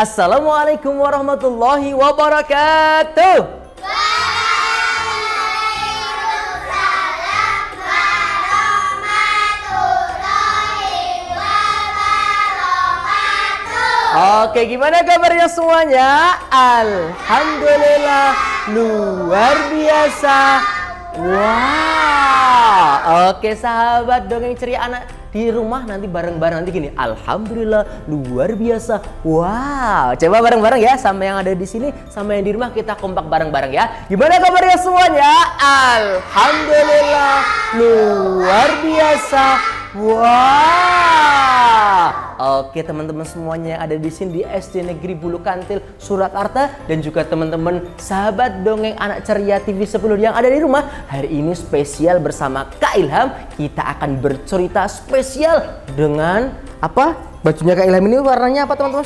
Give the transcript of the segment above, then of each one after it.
Assalamualaikum warahmatullahi wabarakatuh. Waalaikumsalam warahmatullahi wabarakatuh. Oke, gimana kabarnya semuanya? Alhamdulillah, luar biasa. Wah, oke sahabat dongeng ceria anak di rumah nanti bareng-bareng nanti gini. Alhamdulillah, luar biasa. Wow, coba bareng-bareng ya sama yang ada di sini, sama yang di rumah kita kompak bareng-bareng ya. Gimana kabarnya semuanya? Alhamdulillah, luar biasa. Wah, oke teman-teman semuanya yang ada di sini di SD Negeri Bulu Kantil Surakarta dan juga teman-teman sahabat dongeng anak ceria TV 10 yang ada di rumah. Hari ini spesial bersama Kak Ilham, kita akan bercerita spesial dengan apa? Bajunya Kak Ilham ini warnanya apa teman-teman?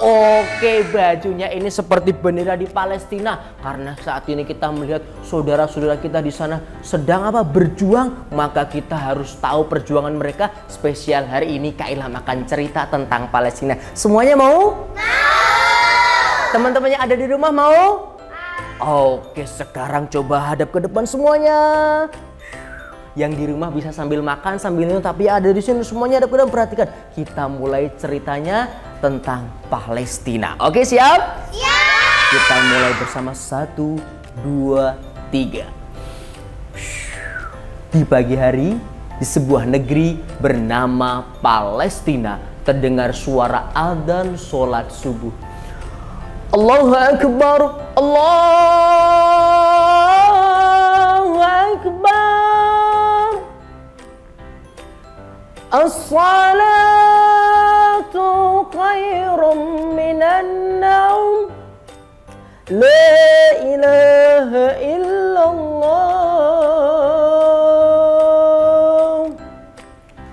Oke, bajunya ini seperti bendera di Palestina karena saat ini kita melihat saudara-saudara kita di sana sedang apa? Berjuang, maka kita harus tahu perjuangan mereka. Spesial hari ini Kak Ilham akan cerita tentang Palestina. Semuanya mau? Teman-teman yang ada di rumah mau? Oke, sekarang coba hadap ke depan semuanya. Yang di rumah bisa sambil makan, sambil minum, tapi ada di sini semuanya ada kedam. Perhatikan, kita mulai ceritanya tentang Palestina. Oke, siap? Siap. Kita mulai bersama 1, 2, 3. Di pagi hari, di sebuah negeri bernama Palestina, terdengar suara adzan sholat subuh. Allahu Akbar, Allahu Akbar. As-salatu khairum minan naum. La ilaha illallah.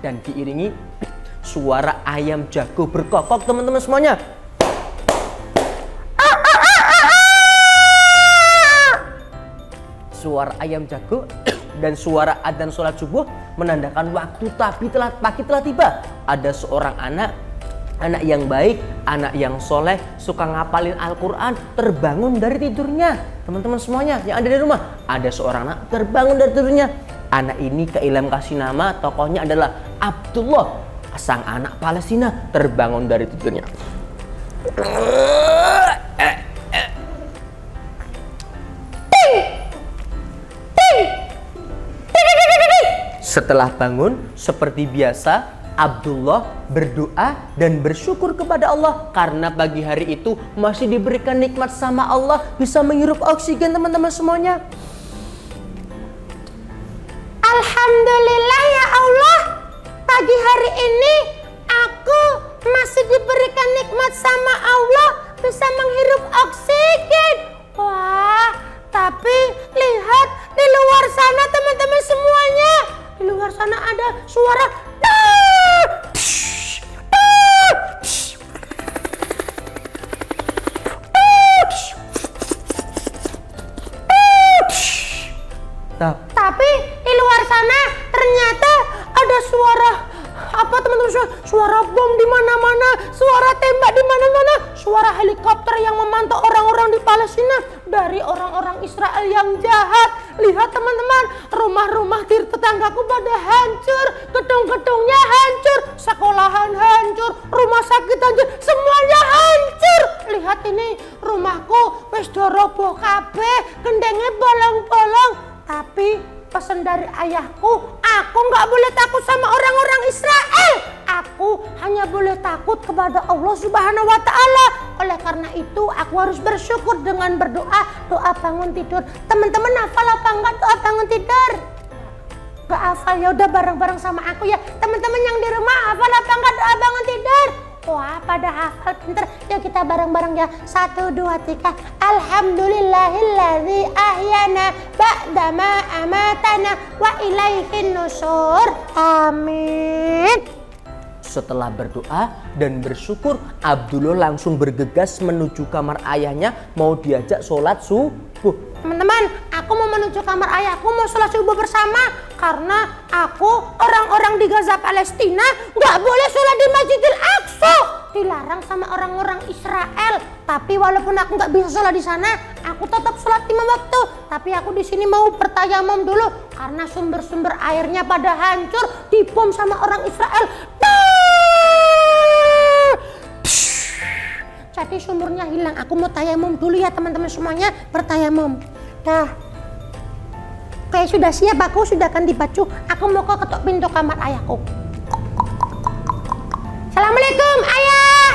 Dan diiringi suara ayam jago berkokok teman-teman semuanya. Suara ayam jago dan suara adzan sholat subuh menandakan waktu pagi telah tiba. Ada seorang anak yang baik, anak yang soleh, suka ngapalin Al-Quran, terbangun dari tidurnya. Teman-teman semuanya yang ada di rumah, ada seorang anak terbangun dari tidurnya. Anak ini Kak Ilham kasih nama, tokohnya adalah Abdullah. Sang anak Palestina terbangun dari tidurnya. Setelah bangun, seperti biasa, Abdullah berdoa dan bersyukur kepada Allah karena pagi hari itu masih diberikan nikmat sama Allah, bisa menghirup oksigen teman-teman semuanya. Alhamdulillah ya Allah, pagi hari ini aku masih diberikan nikmat sama Allah, bisa menghirup oksigen. Wah, tapi lihat di luar sana teman-teman semuanya. Di luar sana ada suara tapi di luar sana ternyata ada suara apa teman-teman? Suara bom di mana-mana, suara tembak di mana-mana, suara helikopter yang memantau orang-orang di Palestina dari orang-orang Israel yang jahat. Lihat teman-teman, rumah-rumah di tetanggaku pada hancur, gedung-gedungnya hancur, sekolahan hancur, rumah sakit hancur, semuanya hancur. Lihat ini, rumahku wis do roboh kabeh, gendenge bolong-bolong. Tapi pesan dari ayahku, aku nggak boleh takut sama orang-orang Israel. Aku hanya boleh takut kepada Allah Subhanahu wa Ta'ala. Oleh karena itu, aku harus bersyukur dengan berdoa, doa bangun tidur. Teman-teman hafal apa enggak doa bangun tidur? Gak hafal, ya udah bareng-bareng sama aku ya. Teman-teman yang di rumah hafal apa enggak doa bangun tidur? Wah, pada hafal pinter. Yuk kita bareng-bareng ya. 1, 2, 3. Alhamdulillahilladzi ahyana ba'dama amatana wa ilaihin nusur. Amin. Setelah berdoa dan bersyukur, Abdullah langsung bergegas menuju kamar ayahnya, mau diajak sholat subuh. Teman-teman, aku mau menuju kamar ayahku, mau sholat subuh bersama. Karena aku, orang-orang di Gaza Palestina, nggak boleh sholat di Masjidil Aqsa. dilarang sama orang-orang Israel. Tapi walaupun aku nggak bisa sholat di sana, aku tetap sholat 5 waktu. Tapi aku di sini mau bertayamum dulu karena sumber-sumber airnya pada hancur dibom sama orang Israel. Jadi sumurnya hilang. Aku mau tayamum dulu ya teman-teman semuanya, bertayamum. Dah. Oke, sudah siap, aku sudah ganti baju. Aku mau ketuk pintu kamar ayahku. Assalamualaikum, ayah.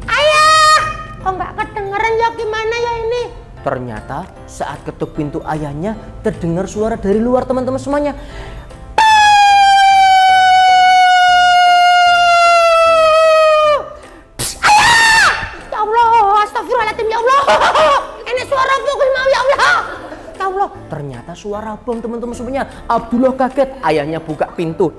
Ayah. Kok nggak kedengeran ya, gimana ya ini? Ternyata saat ketuk pintu ayahnya terdengar suara dari luar teman-teman semuanya. Astagfirullahaladzim, ya Allah. Ini suara pukul mau, ya Allah. Ya Allah. Ternyata suara bom teman-teman semuanya. Abdullah kaget, ayahnya buka pintu.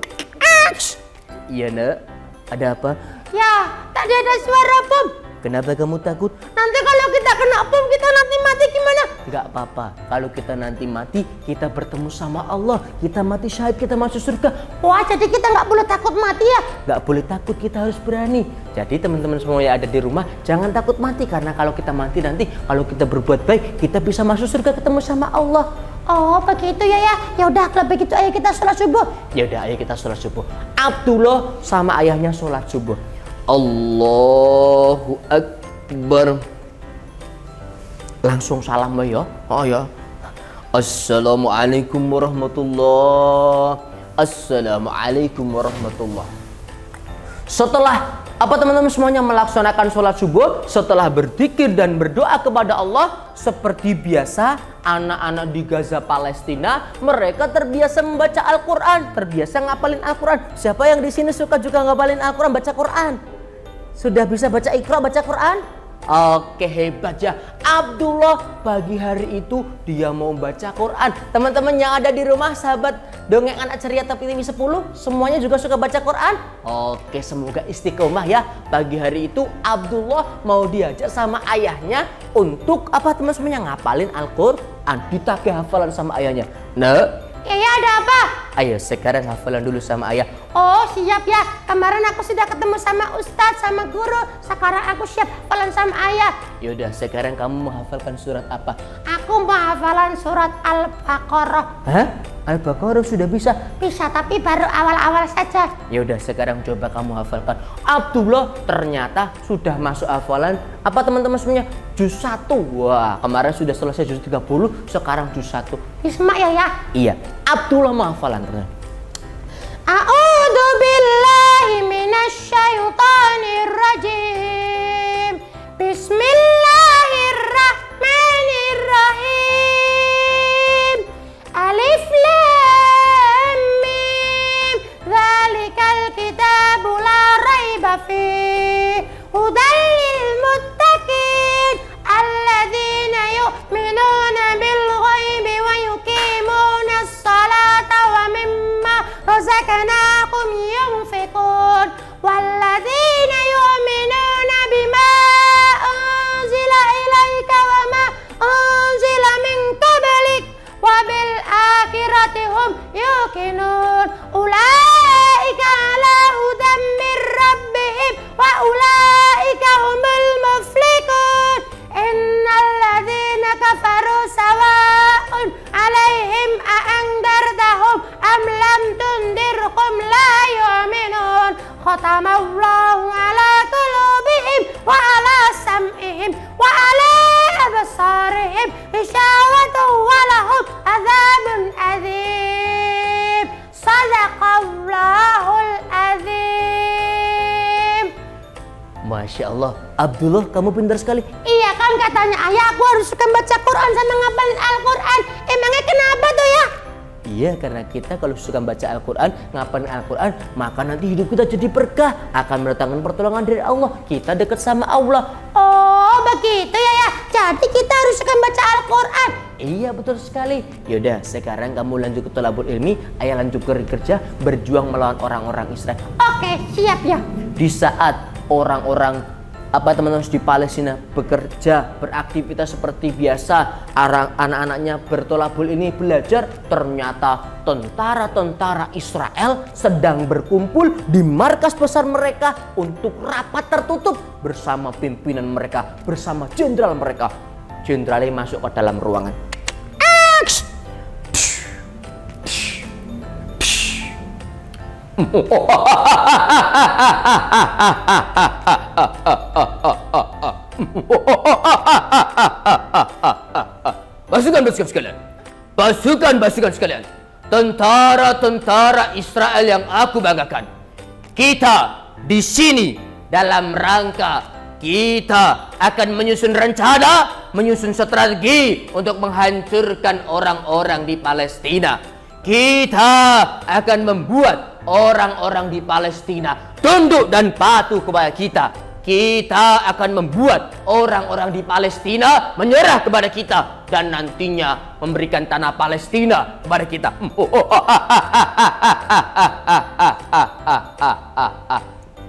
Iya nak, ada apa? Ya, tadi ada suara bom. Kenapa kamu takut? Nanti kalau kita kena bom, kita nanti mati gimana? Gak apa-apa, kalau kita nanti mati, kita bertemu sama Allah. Kita mati syahid, kita masuk surga. Wah, jadi kita nggak boleh takut mati ya? Gak boleh takut, kita harus berani. Jadi teman-teman semua yang ada di rumah, jangan takut mati. Karena kalau kita mati nanti, kalau kita berbuat baik, kita bisa masuk surga ketemu sama Allah. Oh begitu ya. Ya udah, kalau begitu ayo kita sholat subuh. Ya udah, ayo kita sholat subuh. Abdullah sama ayahnya sholat subuh. Allahu Akbar. Langsung salam ya. Oh ya. Assalamualaikum warahmatullah. Assalamualaikum warahmatullah. Setelah teman-teman semuanya melaksanakan sholat subuh, setelah berzikir dan berdoa kepada Allah, seperti biasa anak-anak di Gaza Palestina mereka terbiasa membaca Al-Quran, terbiasa ngapalin Al-Quran. Siapa yang di sini suka juga ngapalin Al-Quran, baca Quran? Sudah bisa baca Iqra, baca Quran? Oke, hebat ya. Abdullah pagi hari itu dia mau baca Quran. Teman-teman yang ada di rumah, sahabat dongeng anak ceria Top TV 10, semuanya juga suka baca Quran? Oke, semoga istiqomah ya. Pagi hari itu Abdullah mau diajak sama ayahnya untuk teman semuanya ngapalin Al-Quran, ditagih hafalan sama ayahnya. Nah, ya ada apa? Ayo sekarang hafalan dulu sama ayah. Oh siap ya, kemarin aku sudah ketemu sama ustadz, sama guru. Sekarang aku siap hafalan sama ayah. Yaudah, sekarang kamu menghafalkan surat apa? Aku mau hafalan surat Al-Baqarah. Hah? Al-Baqarah sudah bisa? Bisa, tapi baru awal-awal saja. Yaudah, sekarang coba kamu hafalkan. Abdullah ternyata sudah masuk hafalan teman-teman semuanya? Juz 1. Wah, kemarin sudah selesai juz 30, sekarang juz 1. Bismillah ya? Iya, Abdullah mau hafalan ternyata. A'udzu billahi minasy syaithanir rajim. Bismillahirrahmanirrahim. Alif lam mim. Dzalikal kitabu la raiba fihi. Hudal lil muttaqin alladzina yu'minuna bil ghaibi wa yuqimunas salata wa mimma razaqnahum yunfiqun walladzina yu'minuna bima unzila ilaika wa ma unzila min qablik wa bil akhirati hum yuqinun ulaika ala hudan mir rabbihim wa ulaika humul muflihun innal ladzina kafaru sawa'un alaihim a'andartahum am lam tundirhum la yu'minun khatamallahu ala qulubihim wa ala sam'ihim wa ala absarihim ghishawatun wa lahum adzabun adzim. Sadaqallahul adzim. Masya Allah, Abdullah kamu pintar sekali. Iya kan katanya ayah aku harus suka baca Quran sama ngapalin Al-Quran. Emangnya kenapa tuh ya? Iya, karena kita kalau suka baca Al-Quran, ngapalin Al-Quran, maka nanti hidup kita jadi berkah, akan mendatangkan pertolongan dari Allah. Kita dekat sama Allah. Oh begitu ya. Jadi kita harus suka baca Al-Quran. Iya, betul sekali. Yaudah, sekarang kamu lanjut ke thalabul ilmi, ayah lanjut kerja, berjuang melawan orang-orang Israel. Oke, siap ya. Di saat orang-orang Apa teman-teman di Palestina bekerja, beraktivitas seperti biasa, anak-anaknya bertolabul ini belajar, ternyata tentara-tentara Israel sedang berkumpul di markas besar mereka untuk rapat tertutup bersama pimpinan mereka, bersama jenderal mereka. Jenderalnya masuk ke dalam ruangan. Pasukan sekalian, tentara-tentara Israel yang aku banggakan, kita di sini dalam rangka kita akan menyusun rencana, menyusun strategi untuk menghancurkan orang-orang di Palestina. Kita akan membuat orang-orang di Palestina tunduk dan patuh kepada kita. Kita akan membuat orang-orang di Palestina menyerah kepada kita dan nantinya memberikan tanah Palestina kepada kita.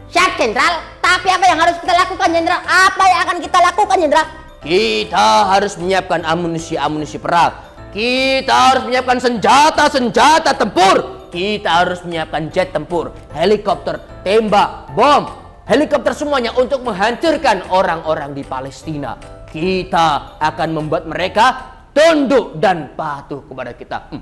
Siap, Jenderal. Tapi apa yang harus kita lakukan, Jenderal? Apa yang akan kita lakukan, Jenderal? Kita harus menyiapkan amunisi perang. Kita harus menyiapkan senjata tempur. Kita harus menyiapkan jet tempur, helikopter, tembak, bom, helikopter semuanya untuk menghancurkan orang-orang di Palestina. Kita akan membuat mereka tunduk dan patuh kepada kita.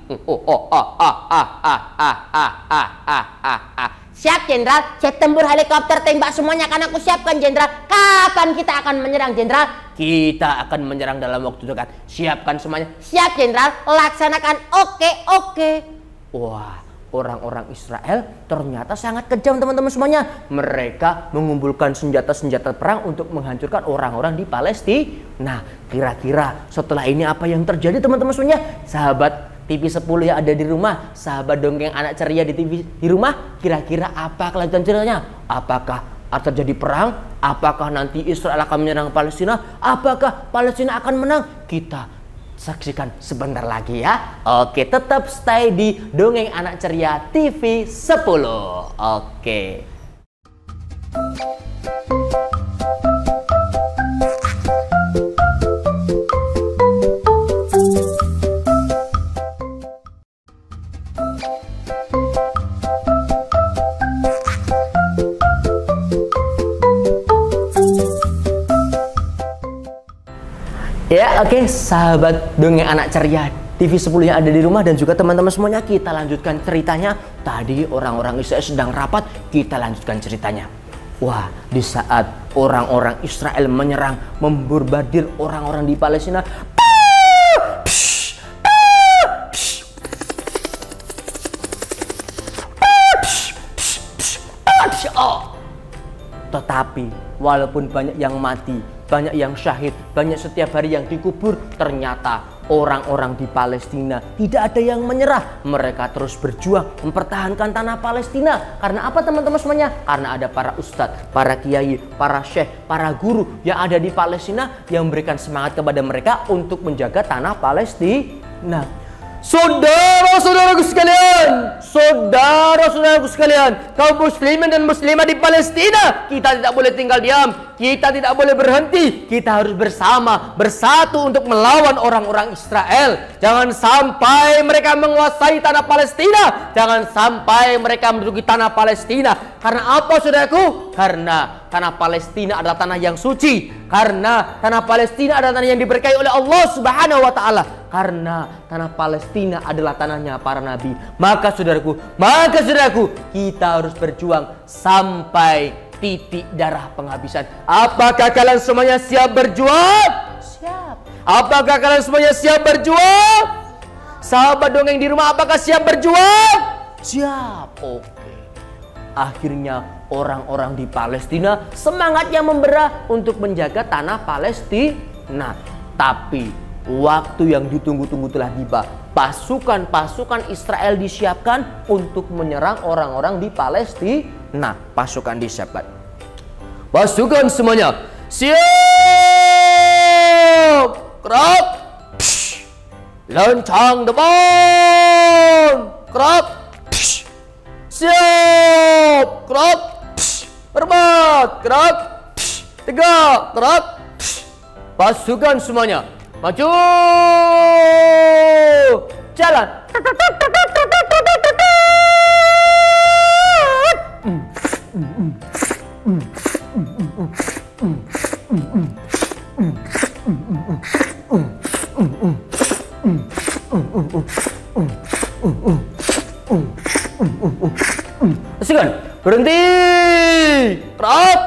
Siap, Jenderal. Jet tempur, helikopter, tembak semuanya akan aku siapkan, Jenderal. Kapan kita akan menyerang, Jenderal? Kita akan menyerang dalam waktu dekat. Siapkan semuanya. Siap, Jenderal. Laksanakan. Oke. Wah, orang-orang Israel ternyata sangat kejam, teman-teman semuanya. Mereka mengumpulkan senjata-senjata perang untuk menghancurkan orang-orang di Palestina. Nah, kira-kira setelah ini apa yang terjadi, teman-teman semuanya? Sahabat TV 10 yang ada di rumah, sahabat dongeng anak ceria di TV di rumah, kira-kira apa kelanjutan ceritanya? Apakah terjadi perang? Apakah nanti Israel akan menyerang Palestina? Apakah Palestina akan menang? Kita saksikan sebentar lagi ya. Oke, tetap stay di Dongeng Anak Ceria TV 10. Oke. Ya, oke, sahabat Dongeng Anak Ceria TV 10 yang ada di rumah dan juga teman-teman semuanya, kita lanjutkan ceritanya. Tadi orang-orang Israel sedang rapat, kita lanjutkan ceritanya. Wah, di saat orang-orang Israel menyerang, membombardir orang-orang di Palestina, tetapi walaupun banyak yang mati, banyak yang syahid, banyak setiap hari yang dikubur, ternyata orang-orang di Palestina tidak ada yang menyerah. Mereka terus berjuang mempertahankan tanah Palestina. Karena apa, teman-teman semuanya? Karena ada para ustadz, para kiai, para syekh, para guru yang ada di Palestina yang memberikan semangat kepada mereka untuk menjaga tanah Palestina. Saudara-saudaraku sekalian, kaum muslimin dan muslimah di Palestina, kita tidak boleh tinggal diam, kita tidak boleh berhenti, kita harus bersatu untuk melawan orang-orang Israel. Jangan sampai mereka menguasai tanah Palestina, jangan sampai mereka menduduki tanah Palestina. Karena apa, saudaraku? Karena tanah Palestina adalah tanah yang suci, karena tanah Palestina adalah tanah yang diberkahi oleh Allah Subhanahu wa Ta'ala, karena tanah Palestina adalah tanahnya para nabi. Maka saudaraku, kita harus berjuang sampai titik darah penghabisan. Apakah kalian semuanya siap berjuang? Siap. Apakah kalian semuanya siap berjuang? Sahabat dongeng di rumah, apakah siap berjuang? Siap. Oke. Akhirnya orang-orang di Palestina semangatnya membara untuk menjaga tanah Palestina. Tapi waktu yang ditunggu-tunggu telah tiba. Pasukan-pasukan Israel disiapkan untuk menyerang orang-orang di Palestina. Pasukan disiapkan. Pasukan semuanya siap. Gerak. Loncang depan. Gerak. Siap. Gerak. Berbat. Gerak. tegak, gerak. Pasukan semuanya, maju, jalan. Pasukan berhenti, gerak.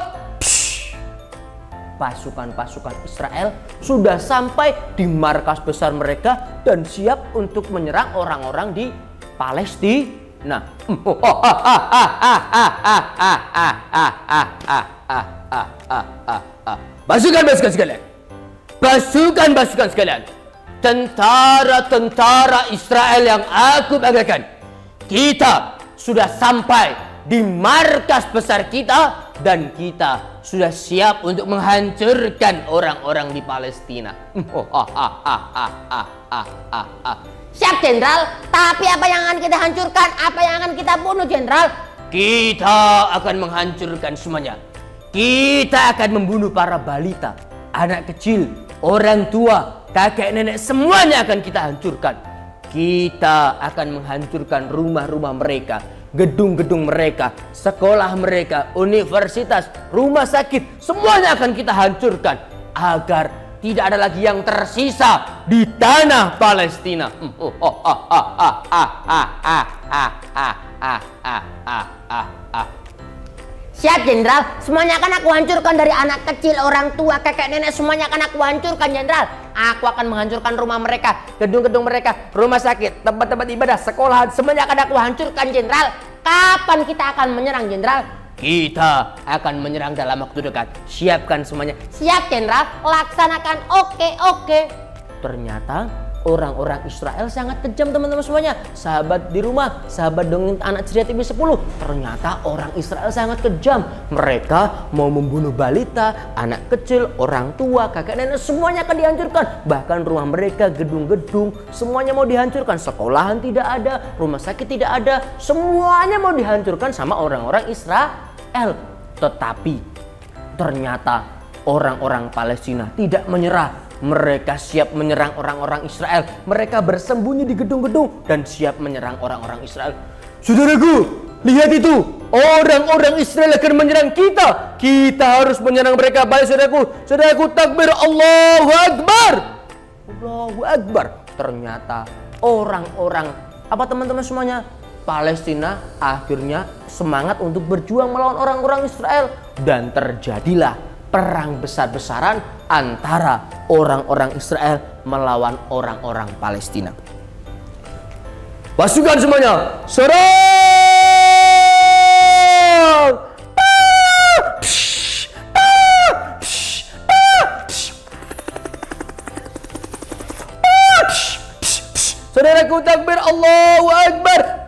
Pasukan-pasukan Israel sudah sampai di markas besar mereka dan siap untuk menyerang orang-orang di Palestina. Pasukan-pasukan sekalian, pasukan-pasukan sekalian, tentara-tentara Israel yang aku banggakan, kita sudah sampai di markas besar kita dan kita sudah siap untuk menghancurkan orang-orang di Palestina. Siap, Jenderal. Tapi apa yang akan kita hancurkan? Apa yang akan kita bunuh, Jenderal? Kita akan menghancurkan semuanya. Kita akan membunuh para balita, anak kecil, orang tua, kakek nenek, semuanya akan kita hancurkan. Kita akan menghancurkan rumah-rumah mereka, gedung-gedung mereka, sekolah mereka, universitas, rumah sakit, semuanya akan kita hancurkan agar tidak ada lagi yang tersisa di tanah Palestina. Siap, Jenderal. Semuanya akan aku hancurkan, dari anak kecil, orang tua, kakek nenek, semuanya akan aku hancurkan, Jenderal. Aku akan menghancurkan rumah mereka, gedung-gedung mereka, rumah sakit, tempat-tempat ibadah, sekolahan, semuanya akan aku hancurkan, Jenderal. Kapan kita akan menyerang, Jenderal? Kita akan menyerang dalam waktu dekat. Siapkan semuanya. Siap, Jenderal. Laksanakan. Oke. Ternyata orang-orang Israel sangat kejam, teman-teman semuanya. Sahabat di rumah, sahabat dongeng anak ceria TV 10. Ternyata orang Israel sangat kejam. Mereka mau membunuh balita, anak kecil, orang tua, kakek nenek, semuanya akan dihancurkan. Bahkan rumah mereka, gedung-gedung, semuanya mau dihancurkan. Sekolahan tidak ada, rumah sakit tidak ada, semuanya mau dihancurkan sama orang-orang Israel. Tetapi ternyata orang-orang Palestina tidak menyerah. Mereka siap menyerang orang-orang Israel. Mereka bersembunyi di gedung-gedung dan siap menyerang orang-orang Israel. Saudaraku, lihat itu. Orang-orang Israel akan menyerang kita. Kita harus menyerang mereka. Baik, saudaraku. Saudaraku, takbir, Allahu Akbar. Allahu Akbar. Ternyata orang-orang, apa teman-teman semuanya, Palestina akhirnya semangat untuk berjuang melawan orang-orang Israel. Dan terjadilah perang besar-besaran antara orang-orang Israel melawan orang-orang Palestina. Pasukan semuanya, serang! Saudaraku, takbir, Allahu Akbar.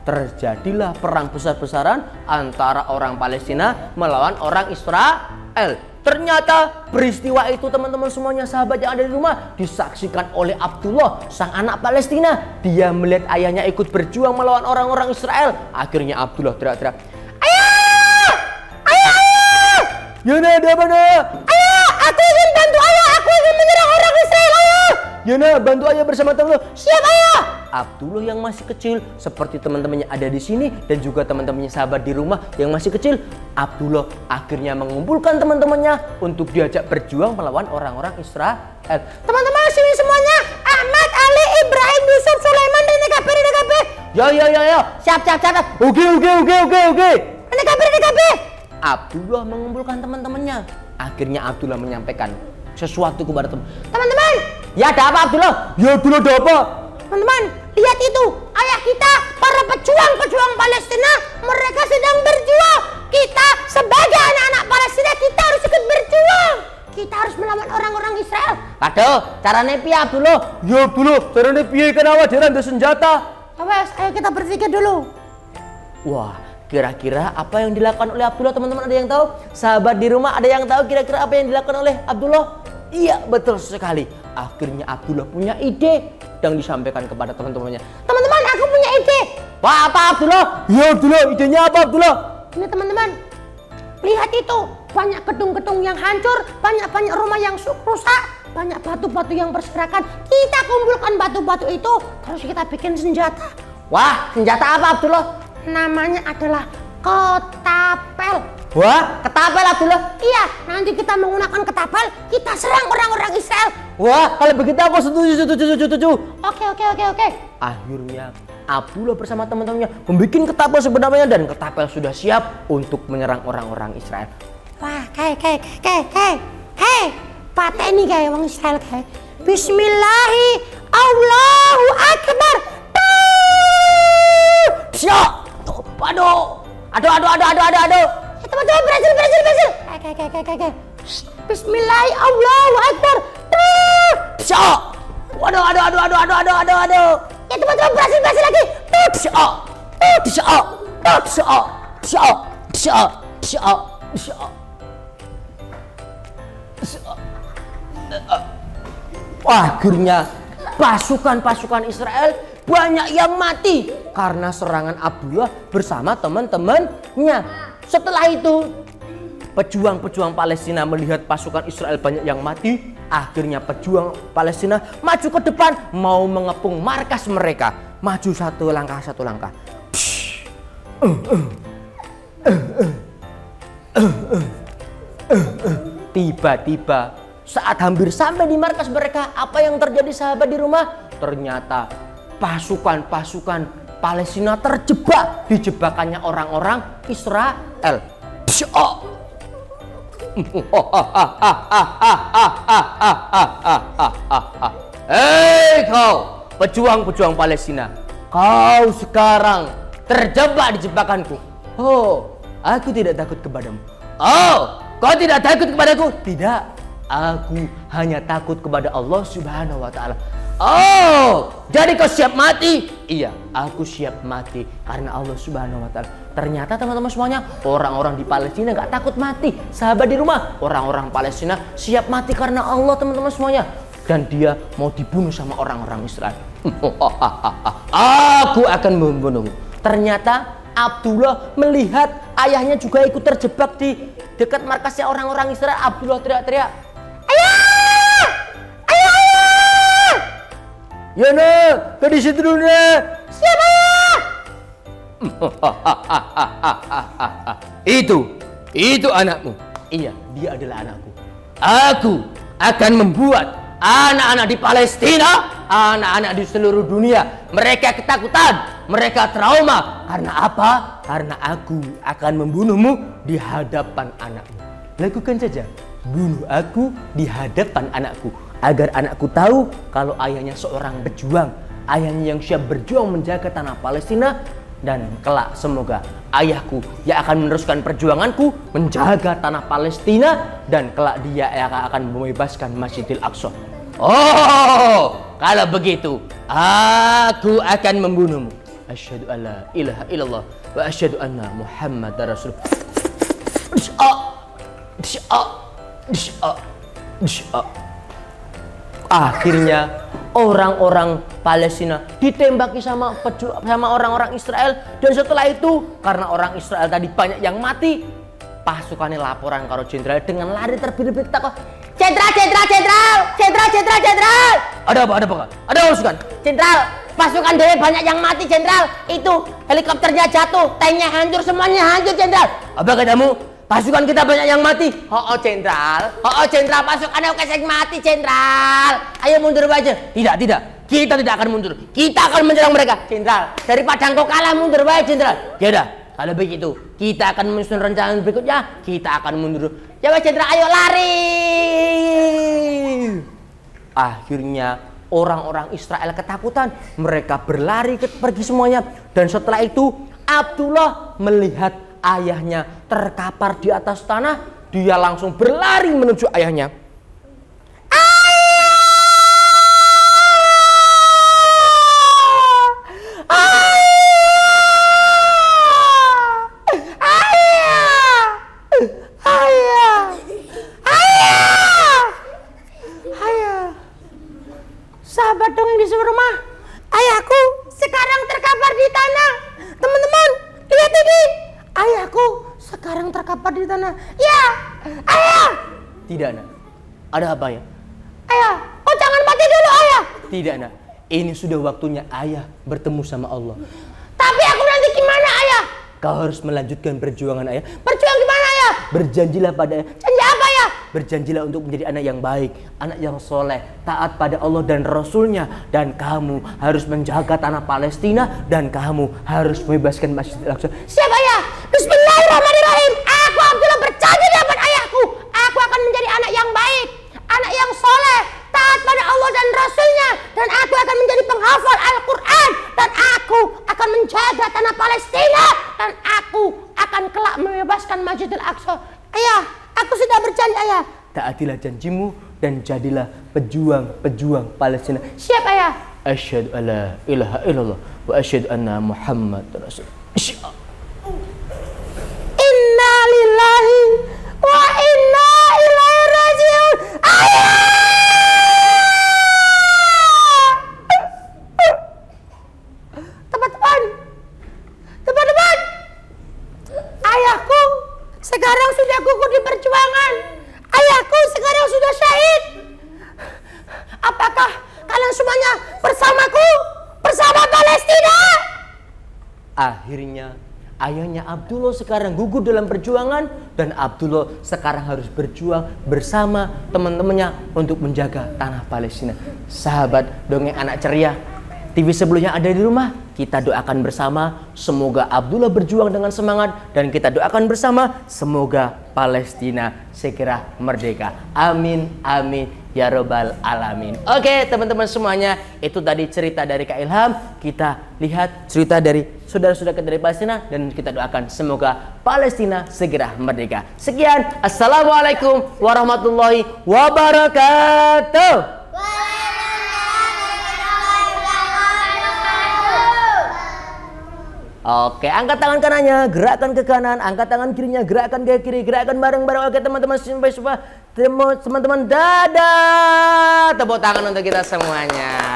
Terjadilah perang besar-besaran antara orang Palestina melawan orang Israel. Ternyata peristiwa itu, teman-teman semuanya, sahabat yang ada di rumah, disaksikan oleh Abdullah, sang anak Palestina. Dia melihat ayahnya ikut berjuang melawan orang-orang Israel. Akhirnya Abdullah teriak-teriak, "Ayah! Ayah! Yana, ada apa, Nak? Ayah, aku ingin bantu ayah. Aku ingin menyerang orang Israel, ayah. Yana, bantu ayah bersama teman-teman." Siap, ayah. Abdullah yang masih kecil, seperti teman-temannya ada di sini dan juga teman-temannya sahabat di rumah yang masih kecil, Abdullah akhirnya mengumpulkan teman-temannya untuk diajak berjuang melawan orang-orang Israel. Teman-teman sini semuanya, Ahmad, Ali, Ibrahim, Yusuf, Sulaiman, DKP. Ya. Siap. Oke. DKP. Abdullah mengumpulkan teman-temannya. Akhirnya Abdullah menyampaikan sesuatu kepada Teman-teman. Ya, ada apa, Abdullah? Ya, Abdullah, ada apa? Teman-teman, lihat itu. Ayah kita, para pejuang Palestina, mereka sedang berjuang. Kita sebagai anak-anak Palestina, kita harus ikut berjuang. Kita harus melawan orang-orang Israel. Aduh, caranya piye, Abdullah? Ya, Abdullah, caranya piye, kan awak dhewe ndek senjata. Awas, ayo kita berpikir dulu. Wah, kira-kira apa yang dilakukan oleh Abdullah, teman-teman, ada yang tahu? Sahabat di rumah ada yang tahu kira-kira apa yang dilakukan oleh Abdullah? Iya, betul sekali. Akhirnya Abdullah punya ide dan disampaikan kepada teman-temannya. Teman-teman, aku punya ide. Apa Abdullah? Ya Abdullah, idenya apa Abdullah? Ini teman-teman, lihat itu, banyak gedung-gedung yang hancur, banyak rumah yang rusak, banyak batu-batu yang berserakan. Kita kumpulkan batu-batu itu, terus kita bikin senjata. Wah, senjata apa Abdullah? Namanya adalah ketapel. Wah, ketapel Abdullah? Iya, nanti kita menggunakan ketapel, kita serang orang-orang Israel. Wah, kalau begitu aku setuju. Oke. Akhirnya Abdullah bersama teman-temannya membuat ketapel sebenarnya dan ketapel sudah siap untuk menyerang orang-orang Israel. Wah, kayak, pateni kayak orang Israel kayak. Bismillahi, Allahu Akbar. Siap. Waduh. Aduh. Teman-teman, berhasil. Kayak. Bismillahi, Allahu Akbar. Siap. Waduh. Ya teman-teman, berhasil lagi. Akhirnya pasukan Israel banyak yang mati karena serangan Abdullah bersama teman-temannya. Setelah itu pejuang Palestina melihat pasukan Israel banyak yang mati. Akhirnya pejuang Palestina maju ke depan mau mengepung markas mereka. Maju satu langkah. Tiba-tiba saat hampir sampai di markas mereka, apa yang terjadi sahabat di rumah? Ternyata pasukan Palestina terjebak di jebakannya orang-orang Israel. Hei kau pejuang Palestina, kau sekarang terjebak di jebakanku. Oh, aku tidak takut kepadamu. Oh, kau tidak takut kepadaku? Tidak, aku hanya takut kepada Allah Subhanahu wa Ta'ala. Oh, jadi kau siap mati? Iya, aku siap mati karena Allah Subhanahu wa Ta'ala. Ternyata teman-teman semuanya, orang-orang di Palestina gak takut mati. Sahabat di rumah, orang-orang Palestina siap mati karena Allah teman-teman semuanya. Dan dia mau dibunuh sama orang-orang Israel. Aku akan membunuhmu. Ternyata Abdullah melihat ayahnya juga ikut terjebak di dekat markasnya orang-orang Israel. Abdullah teriak-teriak, "Ayah! Ayah! Ya nak, ke di situ dulu nak." "Siapa?" Itu anakmu. Iya, dia adalah anakku. Aku akan membuat anak-anak di Palestina, anak-anak di seluruh dunia, mereka ketakutan, mereka trauma. Karena apa? Karena aku akan membunuhmu di hadapan anakmu. Lakukan saja, bunuh aku di hadapan anakku, agar anakku tahu kalau ayahnya seorang pejuang, ayahnya yang siap berjuang menjaga tanah Palestina. Dan kelak semoga ayahku yang akan meneruskan perjuanganku menjaga tanah Palestina, dan kelak dia yang akan membebaskan Masjidil Aqsa. Oh, kalau begitu aku akan membunuhmu. Asyhadu alla ilaha illallah wa asyhadu anna Muhammadar Rasulullah. Akhirnya orang-orang Palestina ditembaki sama orang-orang Israel. Dan setelah itu, karena orang Israel tadi banyak yang mati, pasukannya laporan karo jenderal dengan lari terbit-bit takut, Jenderal. Ada apa? Ada urusan. Jenderal, pasukan dewe banyak yang mati, Jenderal. Itu helikopternya jatuh, tanknya hancur, semuanya hancur, Jenderal. Apa katamu? Pasukan kita banyak yang mati. Jenderal, pasukannya kesek mati, Jenderal. Ayo mundur aja. Tidak. Kita tidak akan mundur. Kita akan menyerang mereka, Jenderal. Daripada engkau kalah, mundur aja, Jenderal. Ya udah, kalau begitu, kita akan menyusun rencana berikutnya. Kita akan mundur. Ya wes, Jenderal, ayo lari. Akhirnya orang-orang Israel ketakutan. Mereka berlari pergi semuanya. Dan setelah itu, Abdullah melihat ayahnya terkapar di atas tanah. Dia langsung berlari menuju ayahnya. sekarang terkapar di tanah. Ya, ayah. Tidak, nak. Ada apa ya? Ayah, oh jangan mati dulu ayah. Tidak, nak. Ini sudah waktunya ayah bertemu sama Allah. Tapi aku nanti gimana ayah? Kau harus melanjutkan perjuangan ayah. Berjuang gimana ayah? Berjanjilah pada Janji apa ya? Berjanjilah untuk menjadi anak yang baik, anak yang soleh, taat pada Allah dan Rasulnya. Dan kamu harus menjaga tanah Palestina. Dan kamu harus membebaskan Masjidil Aqsa. Siap ayah. Bismillahirrahmanirrahim. Aku Abdullah berjanji di hadapan ayahku. Aku akan menjadi anak yang baik, anak yang soleh, taat pada Allah dan Rasulnya. Dan aku akan menjadi penghafal Al-Quran. Dan aku akan menjaga tanah Palestina. Dan aku akan kelak membebaskan Masjidil Aqsa. Ayah, aku sudah berjanji ayah. Taatilah janjimu dan jadilah pejuang-pejuang Palestina. Siap ayah. Asyhadu alla ilaha illallah wa asyhadu anna Muhammad Rasul. Inna lillahi wa inna ilaihi rajiun. Ayah! Teman-teman, ayahku sekarang sudah gugur di perjuangan. Ayahku sekarang sudah syahid. Apakah kalian semuanya bersamaku, bersama Palestina? Akhirnya ayahnya Abdullah sekarang gugur dalam perjuangan. Dan Abdullah sekarang harus berjuang bersama teman-temannya untuk menjaga tanah Palestina. Sahabat Dongeng Anak Ceria TV sebelumnya ada di rumah, kita doakan bersama semoga Abdullah berjuang dengan semangat. Dan kita doakan bersama semoga Palestina segera merdeka. Amin, amin, ya robbal alamin. Oke teman-teman semuanya, itu tadi cerita dari Kak Ilham. Kita lihat cerita dari saudara-saudara dari Palestina. Dan kita doakan semoga Palestina segera merdeka. Sekian, assalamualaikum warahmatullahi wabarakatuh. Oke, angkat tangan kanannya, gerakkan ke kanan, angkat tangan kirinya, gerakkan ke kiri, gerakkan bareng-bareng. Oke teman-teman, sampai jumpa teman-teman, dadah. Tepuk tangan untuk kita semuanya.